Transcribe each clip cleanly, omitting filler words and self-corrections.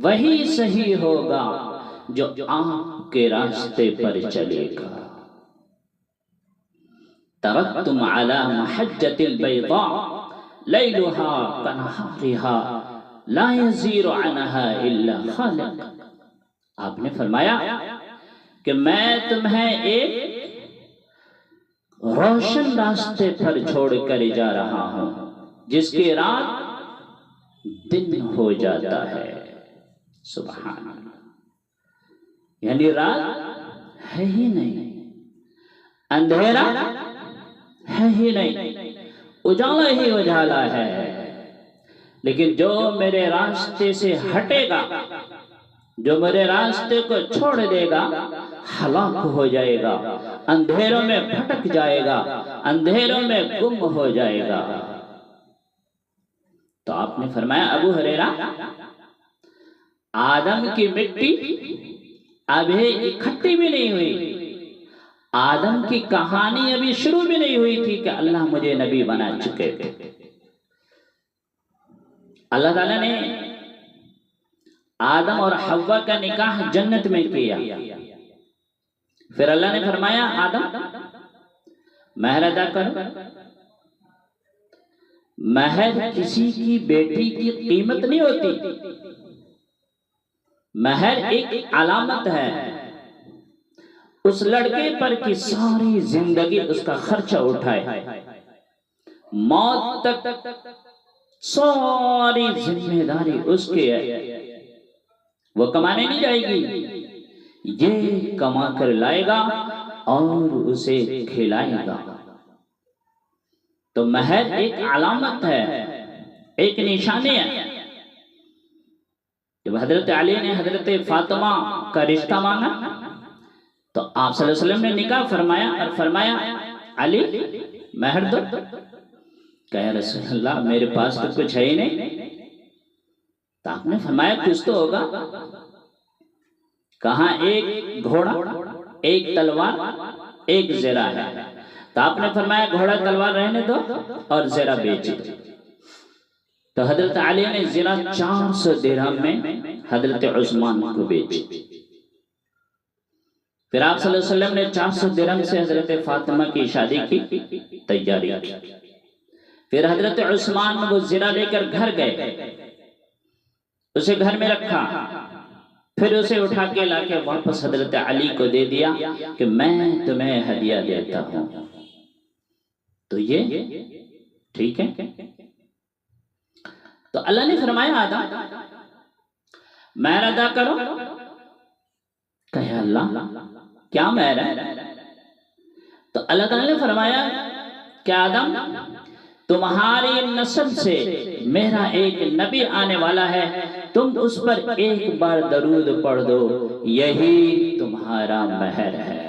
وہی صحیح ہوگا جو آپ کے راستے پر چلے گا۔ ترکتم علی محجۃ البیضاء لیلها کنہارها لا یزیغ عنها الا خالق۔ آپ نے فرمایا کہ میں تمہیں ایک روشن راستے پر چھوڑ کر جا رہا ہوں جس کی رات دن ہو جاتا ہے۔ سبحان اللہ، یعنی رات ہے ہی نہیں، اندھیرا ہے ہی نہیں، اجالا ہی اجالا ہے۔ لیکن جو میرے راستے سے ہٹے گا، جو میرے راستے کو چھوڑ دے گا، ہلاک ہو جائے گا، اندھیروں میں بھٹک جائے گا، اندھیروں میں گم ہو جائے گا۔ تو آپ نے فرمایا ابو ہریرہ، آدم کی مٹی ابھی اکٹھی بھی نہیں ہوئی، آدم کی کہانی ابھی شروع بھی نہیں ہوئی تھی کہ اللہ مجھے نبی بنا چکے تھے۔ اللہ تعالیٰ نے آدم اور حوا کا نکاح جنت میں کیا، پھر اللہ نے فرمایا آدم مہر ادا کرو۔ مہر کسی کی بیٹی کی قیمت نہیں ہوتی، مہر ایک علامت ہے اس لڑکے پر کہ ساری زندگی اس کا خرچہ اٹھائے، موت تک ساری ذمہ داری اس کی ہے، وہ کمانے نہیں جائے گی، یہ کما کر لائے گا اور اسے کھلائے گا۔ تو مہر ایک علامت ہے، ایک نشانی ہے۔ جب حضرت علی نے حضرت فاطمہ کا رشتہ مانگا تو آپ صلی اللہ علیہ وسلم نے نکاح فرمایا اور فرمایا علی مہر دو۔ کہا رسول اللہ میرے پاس تو کچھ ہے ہی نہیں۔ تو آپ نے فرمایا کچھ تو ہوگا۔ کہاں ایک گھوڑا، ایک تلوار، ایک زرہ ہے۔ تو آپ نے فرمایا گھوڑا تلوار رہنے دو اور زرہ بیچ دو۔ تو حضرت علی نے زرہ 400 درہم میں حضرت عثمان کو بیچی۔ پھر آپ صلی اللہ علیہ وسلم نے 400 درہم سے حضرت فاطمہ کی شادی کی تیاری کی۔ پھر حضرت عثمان وہ زرہ لے کر گھر گئے، اسے گھر میں رکھا، پھر اسے اٹھا کے لا کے واپس حضرت علی کو دے دیا کہ میں تمہیں ہدیہ دیتا ہوں۔ تو یہ ٹھیک ہے؟ تو اللہ نے فرمایا آدم مہر ادا کرو۔ کہا اللہ کیا مہر ہے؟ تو اللہ تعالیٰ نے فرمایا کہ آدم تمہاری نسل سے میرا ایک نبی آنے والا ہے، تم اس پر ایک بار درود پڑھ دو، یہی تمہارا مہر ہے۔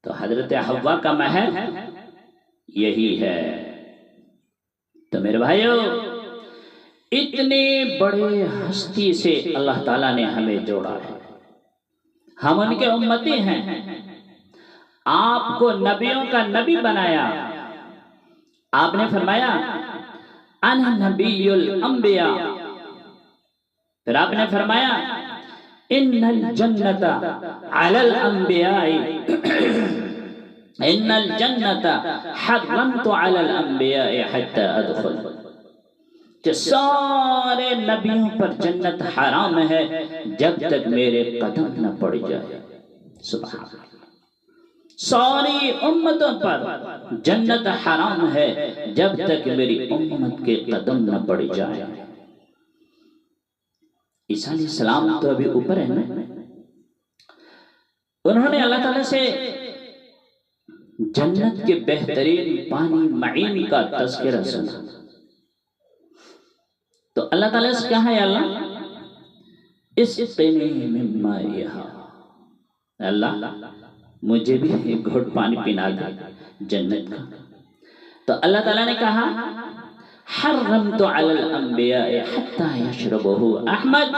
تو حضرت حوا کا مہر یہی ہے۔ تو میرے بھائیو، اتنی بڑی ہستی سے اللہ تعالیٰ نے ہمیں جوڑا ہے، ہم ان کے امتی ہیں، آپ کو نبیوں کا نبی بنایا۔ آپ نے فرمایا انا نبی الانبیاء، پھر آپ نے فرمایا ان الجنت علی الانبیاء، ان الجنت حرمت علی الانبیاء حتی ادخل، کہ سارے نبیوں پر جنت حرام ہے جب تک میرے قدم نہ پڑ جائے۔ سبحان اللہ، ساری امتوں پر جنت حرام ہے جب تک میری امت کے قدم نہ پڑ جائے۔ عیسیٰ علیہ السلام تو ابھی اوپر ہے نا، انہوں نے اللہ تعالیٰ سے جنت کے بہترین پانی معین کا تذکرہ سنا۔ تو اللہ تعالیٰ سے کہا ہے اللہ اسقنی من مائہا، اللہ مجھے بھی ایک گھٹ پانی پینا دے جنت کا۔ تو اللہ تعالیٰ نے کہا حرمت علی الانبیاء حتی یشربہ احمد،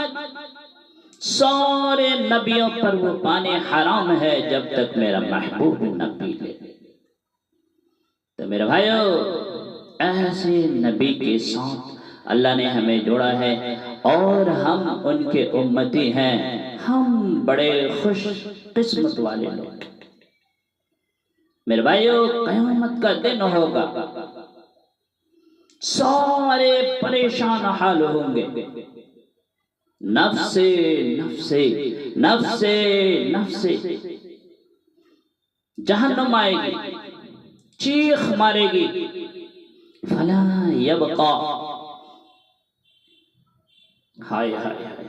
سارے نبیوں پر وہ پانی حرام ہے جب تک میرا محبوب نہ پی لے۔ تو میرے بھائیو، ایسے نبی کے ساتھ اللہ نے ہمیں جوڑا ہے اور ہم ان کے امتی ہیں. ہم بڑے خوش قسمت والے لوگ. میرے بھائیو قیامت کا دن ہوگا، سارے پریشان حال ہوں گے. نفس نفس نفس نفس، جہنم آئے گی، چیخ مارے گی، فلا یبقا. ہائے ہائے ہائے،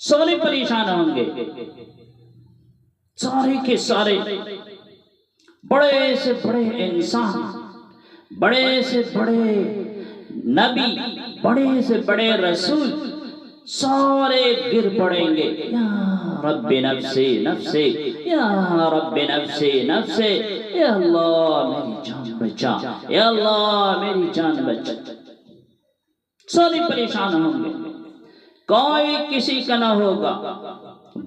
سارے پریشان ہوں گے، سارے کے سارے، بڑے سے بڑے انسان، بڑے سے بڑے نبی، بڑے سے بڑے رسول، سارے گر پڑیں گے. یا رب نفسی نفسی، یا رب نفسی نفسی، یا اللہ میری جان بچا، یا اللہ میری جان بچا. سارے پریشان ہوں گے، کوئی کسی کا نہ ہوگا.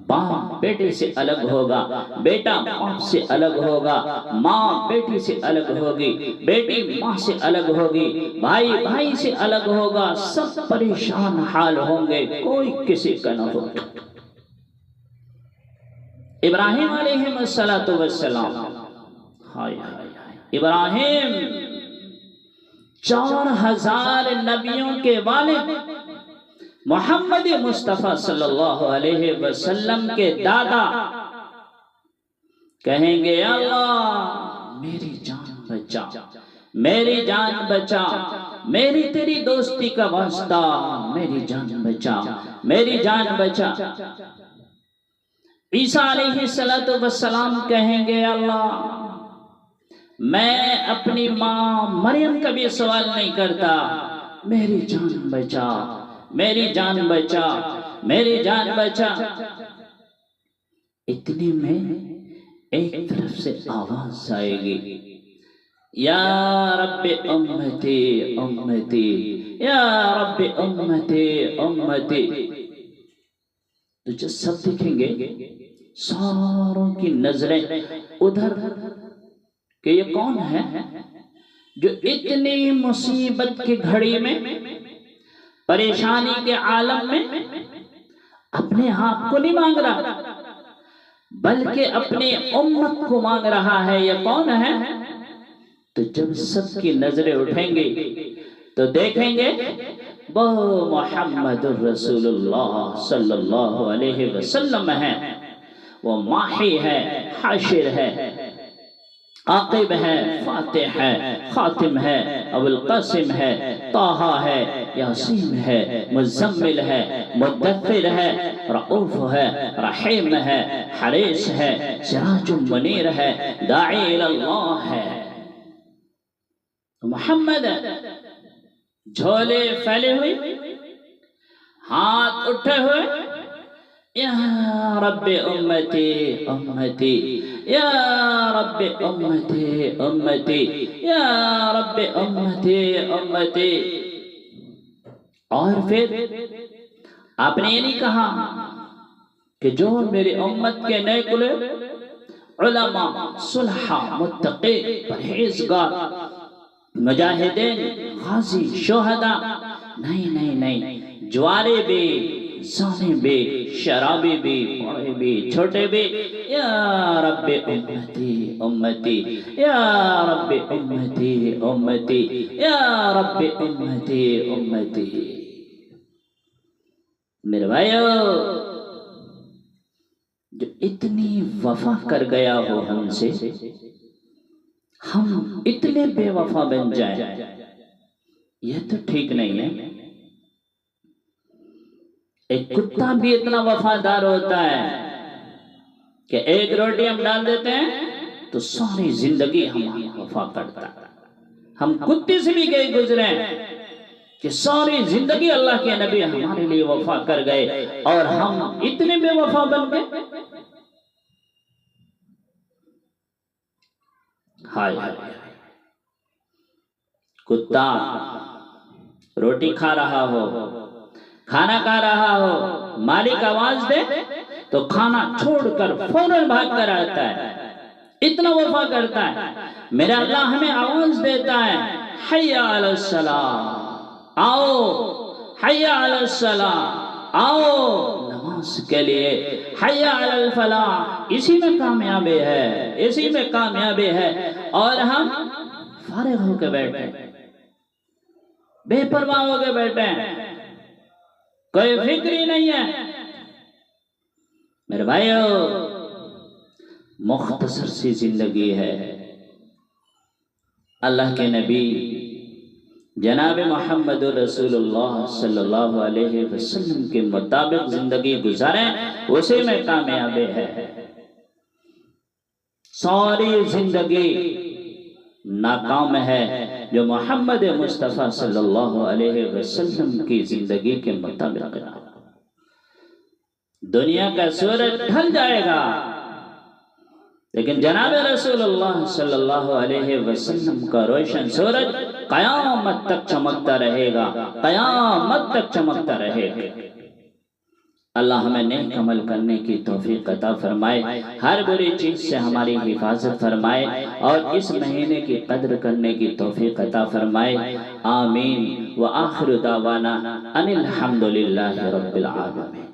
باپ بیٹے سے الگ ہوگا، بیٹا باپ سے الگ ہوگا، ماں بیٹی سے الگ ہوگی، بیٹی ماں سے الگ ہوگی، بھائی بھائی سے الگ ہوگا. سب پریشان حال ہوں گے، کوئی کسی کا نہ ہوگا. ابراہیم علیہ السلام، ہائے ہائے، ابراہیم 4000 نبیوں کے والد، محمد مصطفیٰ صلی اللہ علیہ وسلم کے دادا، کہیں گے یا اللہ میری جان بچا، میری جان بچا، میری تیری دوستی کا واسطہ، میری جان بچا، میری جان بچا. عیسیٰ علیہ السلام کہیں گے اللہ میں اپنی ماں مریم کا بھی سوال نہیں کرتا، میری جان بچا، میری جان بچا، میری جان بچا. اتنے میں ایک طرف سے آواز آئے گی، یا رب امتی امتی، یا رب امتی امتی. تو جو سب دیکھیں گے، ساروں کی نظریں ادھر کہ یہ کون ہے جو اتنی مصیبت کی گھڑی میں، پریشانی کے عالم میں اپنے آپ کو نہیں مانگ رہا بلکہ اپنی امت کو مانگ رہا ہے. یہ کون ہے؟ تو جب سب کی نظریں اٹھیں گی تو دیکھیں گے وہ محمد الرسول اللہ صلی اللہ علیہ وسلم ہے. وہ ماحی ہے، حاشر ہے، عاقب ہے، فاتح ہے، خاتم ہے، ابو القاسم ہے، طٰہٰ ہے، یاسین ہے، مزمل ہے، مدثر ہے، رؤوف ہے، رحیم ہے، حریص ہے، سراج منیر ہے، داعی اللہ ہے. محمد جھولے پھیلے ہوئے، ہاتھ اٹھے ہوئے، یا رب امتی امتی، یا رب امتی امتی، یا رب امتی امتی. اور پھر آپ نے یہ نہیں کہا کہ جو میری امت کے نیک لوگ، علماء، صلحاء، متقی، پرہیزگار، مجاہدین، غازی، شہداء، نہیں نہیں نہیں، جوارے بھی، زانے بھی، شرابی بھی، بڑے بھی، چھوٹے بھی، یا رب امتی امتی، یا رب امتی امتی، یا رب امتی امتی. میرے بھائیو، جو اتنی وفا کر گیا ہو ہم سے، ہم اتنے بے وفا بن جائیں، یہ تو ٹھیک نہیں ہے. ایک کتا بھی اتنا وفادار ہوتا ہے کہ ایک روٹی ہم ڈال دیتے ہیں تو ساری زندگی ہماری وفا کرتا ہے. ہم کتے سے بھی گئے گزرے کہ ساری زندگی اللہ کے نبی ہمارے لیے وفا کر گئے، اور ہم اتنے بے وفا بن گئے. ہائے کتا روٹی کھا رہا ہو، کھانا کھا رہا ہو، مالک آواز دے تو کھانا چھوڑ کر فوراً بھاگ کر آتا ہے، اتنا وفا کرتا ہے. میرا اللہ ہمیں آواز دیتا ہے، حی علی الصلاۃ، آؤ حی علی الصلاۃ، آؤ نماز کے لیے، حی علی الفلاح، اسی میں کامیابی ہے، اسی میں کامیابی ہے۔ اور ہم فارغ ہو کے بیٹھے، بے پرواہ ہو کے بیٹھے، کوئی فکر ہی نہیں ہے۔ میرے بھائیو، مختصر سی زندگی ہے۔ اللہ کے نبی جناب محمد رسول اللہ صلی اللہ علیہ وسلم کے مطابق زندگی گزاریں، اسی میں کامیابی ہے۔ ساری زندگی ناکام ہے جو محمد مصطفیٰ صلی اللہ علیہ وسلم کی زندگی کے مطابق ہے۔ دنیا کا سورج ڈھل جائے گا، لیکن جناب رسول اللہ صلی اللہ علیہ وسلم کا روشن سورج قیامت تک چمکتا رہے گا، قیامت تک چمکتا رہے گا۔ اللہ ہمیں نیک عمل کرنے کی توفیق عطا فرمائے، ہر بری چیز سے ہماری حفاظت فرمائے، اور اس مہینے کی قدر کرنے کی توفیق عطا فرمائے۔ آمین۔ وآخر دعوانا ان الحمدللہ رب العالمین۔